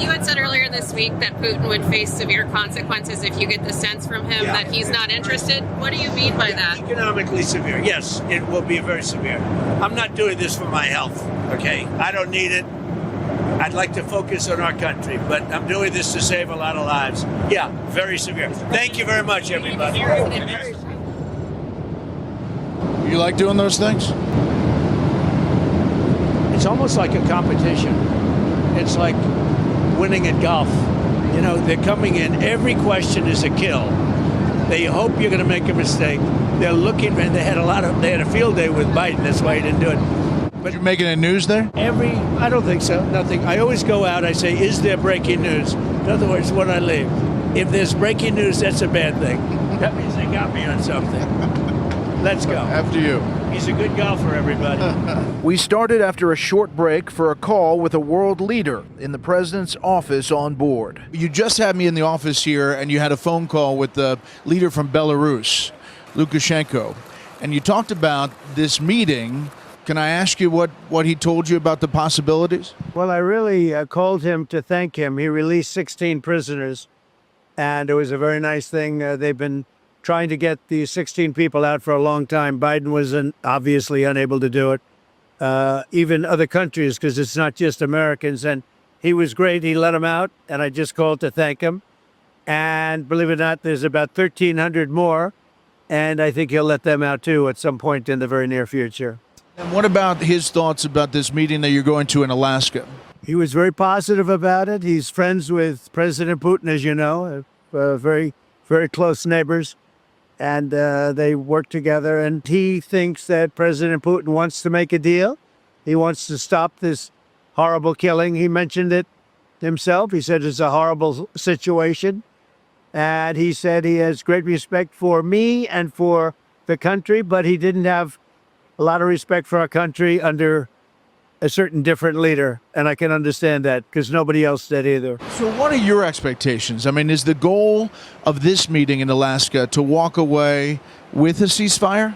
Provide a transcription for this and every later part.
You had said earlier this week that Putin would face severe consequences if you get the sense from him that he's not interested. What do you mean by that? Economically severe. Yes, it will be very severe. I'm not doing this for my health, okay? I don't need it. I'd like to focus on our country, but I'm doing this to save a lot of lives. Yeah, very severe. Thank you very much, everybody. You like doing those things? It's almost like a competition. It's like winning at golf. You know, they're coming in, every question is a kill. They hope you're going to make a mistake. They're looking, and they had a field day with Biden, that's why he didn't do it. But you're making any news there? I don't think so, nothing. I always go out, I say, is there breaking news? In other words, when I leave, if there's breaking news, that's a bad thing. That means they got me on something. Let's go. After you. He's a good golfer, everybody. We started after a short break for a call with a world leader in the president's office on board. You just had me in the office here, and you had a phone call with the leader from Belarus, Lukashenko, and you talked about this meeting. Can I ask you what he told you about the possibilities? Well, I really called him to thank him. He released 16 prisoners, and it was a very nice thing. They've been trying to get these 16 people out for a long time. Biden was obviously unable to do it. Even other countries, because it's not just Americans. And he was great. He let them out, and I just called to thank him. And believe it or not, there's about 1,300 more, and I think he'll let them out too at some point in the very near future. And what about his thoughts about this meeting that you're going to in Alaska? He was very positive about it. He's friends with President Putin, as you know, very, very close neighbors. And they work together. And he thinks that President Putin wants to make a deal. He wants to stop this horrible killing. He mentioned it himself. He said it's a horrible situation. And he said he has great respect for me and for the country, but he didn't have a lot of respect for our country under a certain different leader. And I can understand that because nobody else did either. So what are your expectations? I mean, is the goal of this meeting in Alaska to walk away with a ceasefire?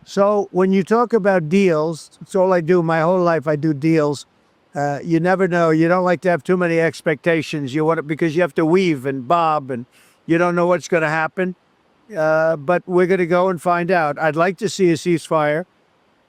So when you talk about deals, it's all I do. My whole life I do deals. You never know. You don't like to have too many expectations. You want it because you have to weave and bob and you don't know what's going to happen. But we're going to go and find out. I'd like to see a ceasefire.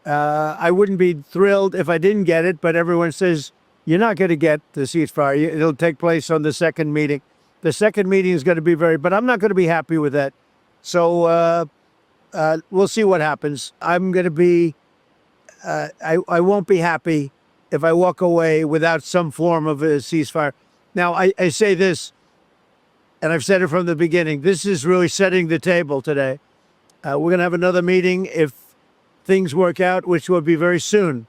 I wouldn't be thrilled if I didn't get it, but everyone says you're not going to get the ceasefire. It'll take place on the second meeting. The second meeting is going to be but I'm not going to be happy with that. So we'll see what happens. I'm going to be, I won't be happy if I walk away without some form of a ceasefire. Now, I say this, and I've said it from the beginning, this is really setting the table today. We're going to have another meeting if things work out, which will be very soon.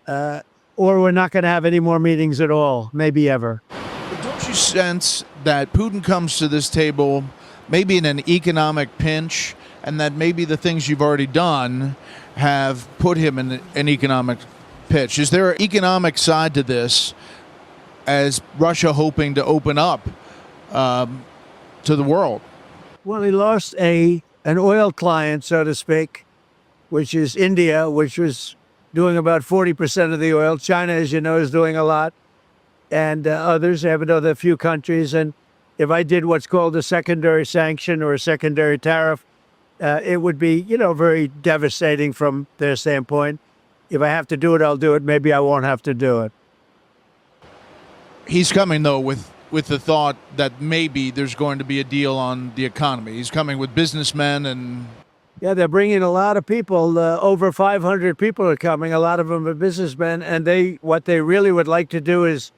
Or we're not going to have any more meetings at all, maybe ever. But don't you sense that Putin comes to this table maybe in an economic pinch, and that maybe the things you've already done have put him in an economic pitch? Is there an economic side to this, as Russia hoping to open up to the world? Well, he lost an oil client, so to speak, which is India, which was doing about 40% of the oil. China, as you know, is doing a lot. And others, I have another few countries. And if I did what's called a secondary sanction or a secondary tariff, it would be, very devastating from their standpoint. If I have to do it, I'll do it. Maybe I won't have to do it. He's coming, though, with the thought that maybe there's going to be a deal on the economy. He's coming with businessmen and... Yeah, they're bringing a lot of people. Over 500 people are coming. A lot of them are businessmen. And what they really would like to do is,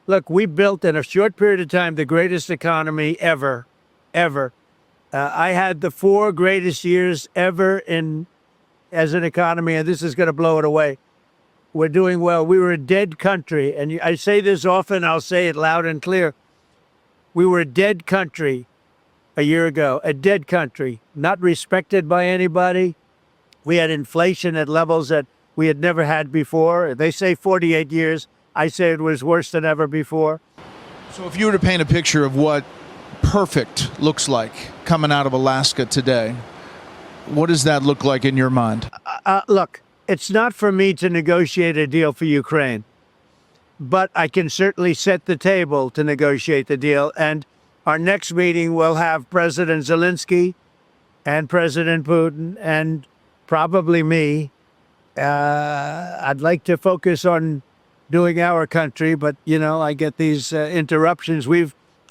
look, we built in a short period of time the greatest economy ever. I had the 4 greatest years ever as an economy, and this is going to blow it away. We're doing well. We were a dead country. And I say this often. I'll say it loud and clear. We were a dead country a year ago, a dead country, not respected by anybody. We had inflation at levels that we had never had before. They say 48 years. I say it was worse than ever before. So if you were to paint a picture of what perfect looks like coming out of Alaska today, what does that look like in your mind? Look, it's not for me to negotiate a deal for Ukraine. but I can certainly set the table to negotiate the deal. And our next meeting will have President Zelensky and President Putin and probably me. I'd like to focus on doing our country, but I get these interruptions.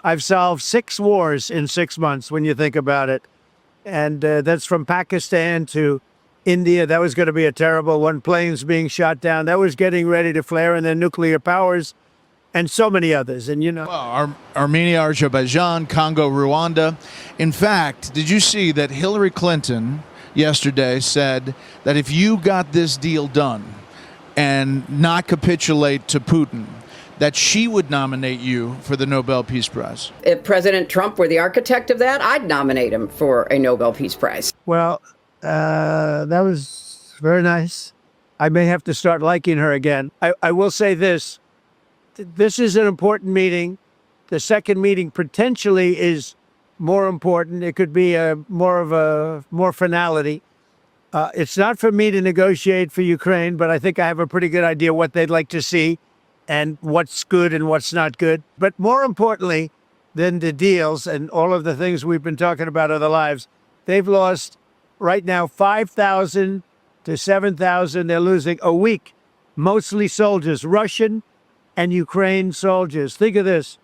I've solved 6 wars in 6 months when you think about it. And that's from Pakistan to India. That was going to be a terrible one. Planes being shot down. That was getting ready to flare, and then nuclear powers and so many others. And Well, Armenia, Azerbaijan, Congo, Rwanda. In fact, did you see that Hillary Clinton yesterday said that if you got this deal done and not capitulate to Putin, that she would nominate you for the Nobel Peace Prize? If President Trump were the architect of that, I'd nominate him for a Nobel Peace Prize. Well, that was very nice. I may have to start liking her again. I will say this. This is an important meeting. The second meeting potentially is more important. It could be more finality. It's not for me to negotiate for Ukraine, but I think I have a pretty good idea what they'd like to see and what's good and what's not good. But more importantly than the deals and all of the things we've been talking about of their lives, they've lost right now 5,000 to 7,000. They're losing a week, mostly soldiers, Russian and Ukraine soldiers. Think of this.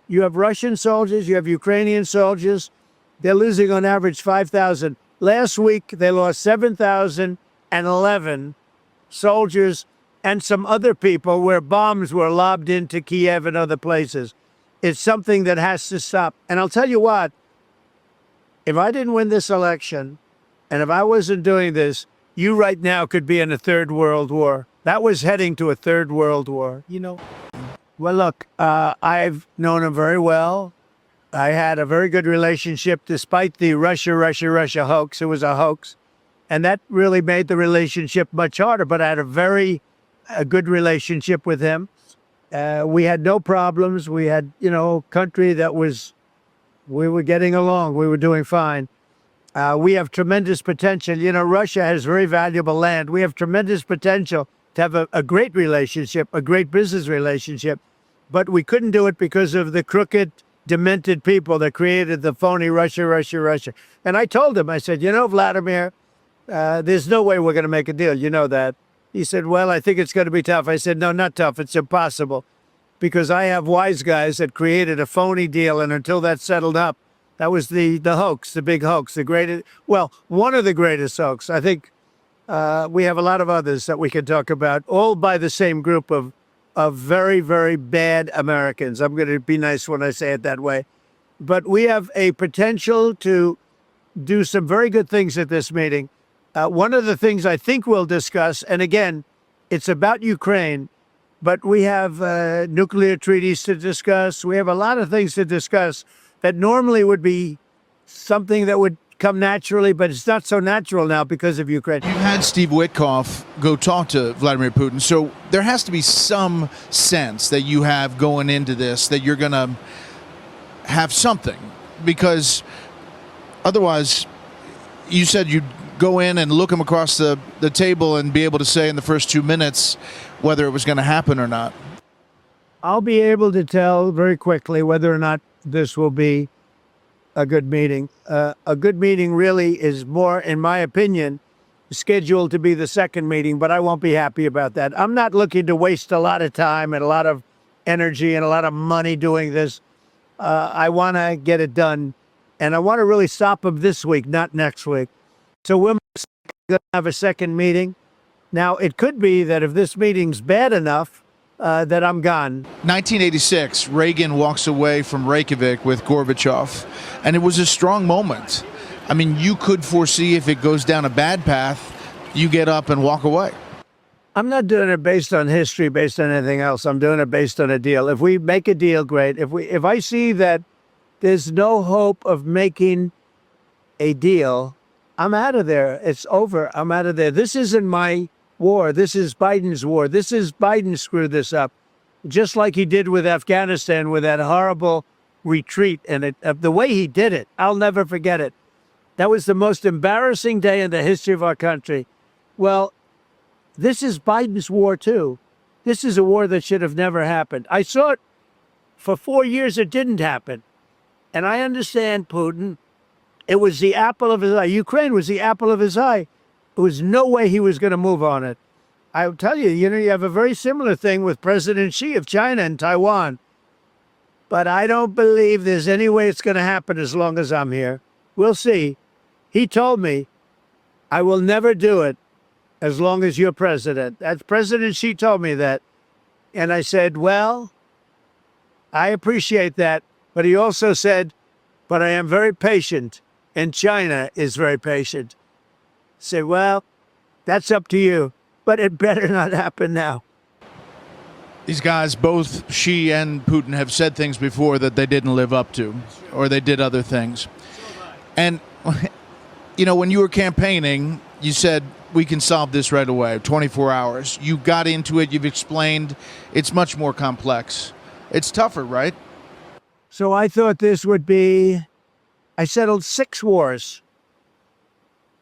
You have Russian soldiers, you have Ukrainian soldiers. They're losing on average 5,000. Last week, they lost 7,011 soldiers and some other people where bombs were lobbed into Kiev and other places. It's something that has to stop. And I'll tell you what, if I didn't win this election, and if I wasn't doing this, you right now could be in a third world war. That was heading to a third world war, Well, look, I've known him very well. I had a very good relationship despite the Russia hoax. It was a hoax. And that really made the relationship much harder. But I had a good relationship with him. We had no problems. We had, a country that we were getting along. We were doing fine. We have tremendous potential. Russia has very valuable land. We have tremendous potential to have a great relationship, a great business relationship. But we couldn't do it because of the crooked, demented people that created the phony Russia. And I told him, I said, Vladimir, there's no way we're going to make a deal. You know that. He said, well, I think it's going to be tough. I said, no, not tough. It's impossible. Because I have wise guys that created a phony deal. And until that settled up, that was the hoax, the big hoax, one of the greatest hoax. I think we have a lot of others that we can talk about, all by the same group of very, very bad Americans. I'm going to be nice when I say it that way. But we have a potential to do some very good things at this meeting. One of the things I think we'll discuss, and again, it's about Ukraine, but we have nuclear treaties to discuss. We have a lot of things to discuss that normally would be something that would come naturally, but it's not so natural now because of Ukraine. You had Steve Witkoff go talk to Vladimir Putin, so there has to be some sense that you have going into this that you're going to have something, because otherwise, you said you'd go in and look him across the table and be able to say in the first 2 minutes whether it was going to happen or not. I'll be able to tell very quickly whether or not this will be a good meeting. A good meeting really is more, in my opinion, scheduled to be the second meeting, but I won't be happy about that. I'm not looking to waste a lot of time and a lot of energy and a lot of money doing this. I want to get it done, and I want to really stop them this week, not next week. So we're going to have a second meeting. Now, it could be that if this meeting's bad enough, that I'm gone. 1986, Reagan walks away from Reykjavik with Gorbachev, and it was a strong moment. I mean, you could foresee if it goes down a bad path, you get up and walk away. I'm not doing it based on history, based on anything else. I'm doing it based on a deal. If we make a deal, great. If I see that there's no hope of making a deal, I'm out of there. It's over. I'm out of there. This isn't my war. This is Biden's war. This is Biden screwed this up, just like he did with Afghanistan with that horrible retreat. And the way he did it, I'll never forget it. That was the most embarrassing day in the history of our country. Well, this is Biden's war too. This is a war that should have never happened. I saw it for 4 years. It didn't happen. And I understand Putin. It was the apple of his eye. Ukraine was the apple of his eye. There was no way he was going to move on it. I'll tell you, you have a very similar thing with President Xi of China and Taiwan. But I don't believe there's any way it's going to happen as long as I'm here. We'll see. He told me, I will never do it as long as you're president. That's President Xi told me that. And I said, well, I appreciate that. But he also said, but I am very patient, and China is very patient. Say, well, that's up to you, but it better not happen now. These guys, both Xi and Putin, have said things before that they didn't live up to, or they did other things. And, when you were campaigning, you said, we can solve this right away, 24 hours. You got into it, you've explained, it's much more complex. It's tougher, right? So I thought this would be, I settled 6 wars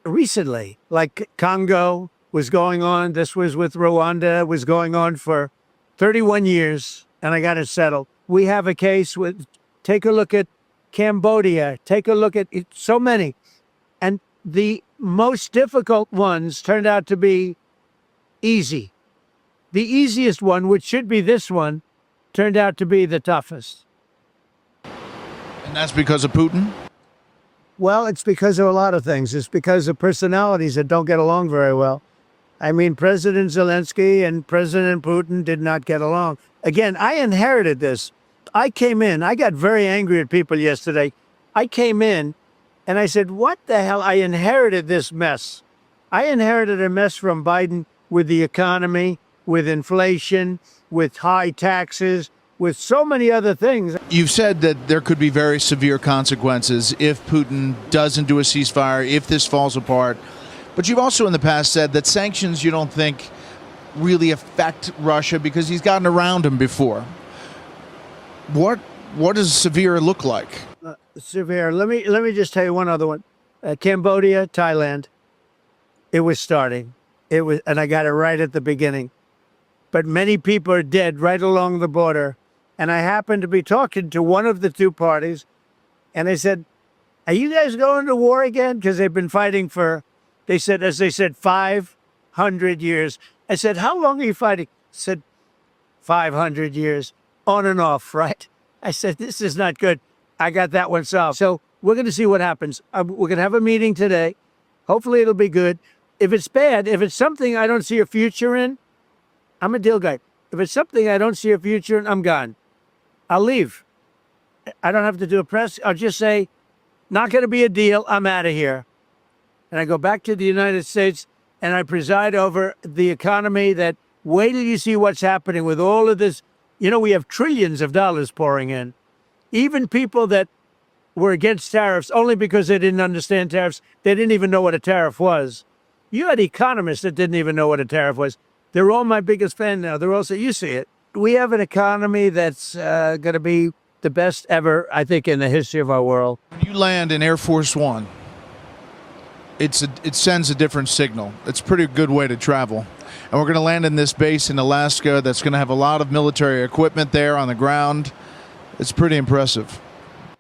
recently, like Congo was going on. This was with Rwanda, was going on for 31 years, and I got it settled. We have a case with, take a look at Cambodia, take a look at so many. And the most difficult ones turned out to be easy. The easiest one, which should be this one, turned out to be the toughest. And that's because of Putin? Well, it's because of a lot of things. It's because of personalities that don't get along very well. I mean, President Zelensky and President Putin did not get along. Again, I inherited this. I came in, I got very angry at people yesterday. I came in and I said, what the hell? I inherited this mess. I inherited a mess from Biden with the economy, with inflation, with high taxes, with so many other things. You've said that there could be very severe consequences if Putin doesn't do a ceasefire, if this falls apart. But you've also in the past said that sanctions you don't think really affect Russia because he's gotten around him before. What does severe look like? Severe. Let me just tell you one other one. Cambodia, Thailand. It was starting. And I got it right at the beginning. But many people are dead right along the border. And I happened to be talking to one of the two parties, and they said, are you guys going to war again? Because they've been fighting for, as they said, 500 years. I said, how long are you fighting? Said, 500 years, on and off, right? I said, this is not good. I got that one solved. So we're going to see what happens. We're going to have a meeting today. Hopefully it'll be good. If it's bad, if it's something I don't see a future in, I'm a deal guy. If it's something I don't see a future in, I'm gone. I'll leave. I don't have to do a press. I'll just say, not going to be a deal. I'm out of here. And I go back to the United States and I preside over the economy that, wait till you see what's happening with all of this. We have trillions of dollars pouring in. Even people that were against tariffs only because they didn't understand tariffs, they didn't even know what a tariff was. You had economists that didn't even know what a tariff was. They're all my biggest fan now. They're also, you see it. We have an economy that's going to be the best ever, I think, in the history of our world. When you land in Air Force One, it sends a different signal. It's a pretty good way to travel. And we're going to land in this base in Alaska that's going to have a lot of military equipment there on the ground. It's pretty impressive.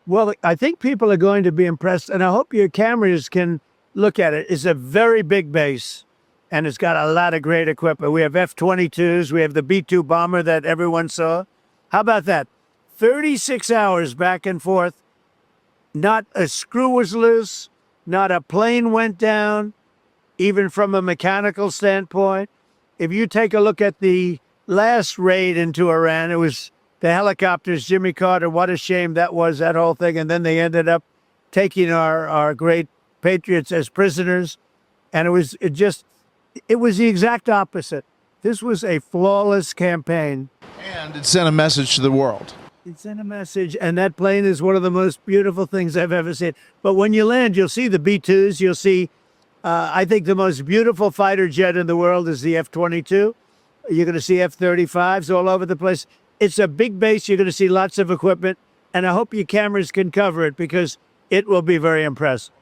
Well, I think people are going to be impressed, and I hope your cameras can look at it. It's a very big base. And it's got a lot of great equipment. We have F-22s. We have the B-2 bomber that everyone saw. How about that? 36 hours back and forth. Not a screw was loose. Not a plane went down, even from a mechanical standpoint. If you take a look at the last raid into Iran, it was the helicopters, Jimmy Carter. What a shame that was, that whole thing. And then they ended up taking our great patriots as prisoners. And it was the exact opposite. This was a flawless campaign. And it sent a message to the world. It sent a message, and that plane is one of the most beautiful things I've ever seen. But when you land, you'll see the B-2s. You'll see, I think the most beautiful fighter jet in the world is the F-22. You're going to see F-35s all over the place. It's a big base. You're going to see lots of equipment, and I hope your cameras can cover it because it will be very impressive.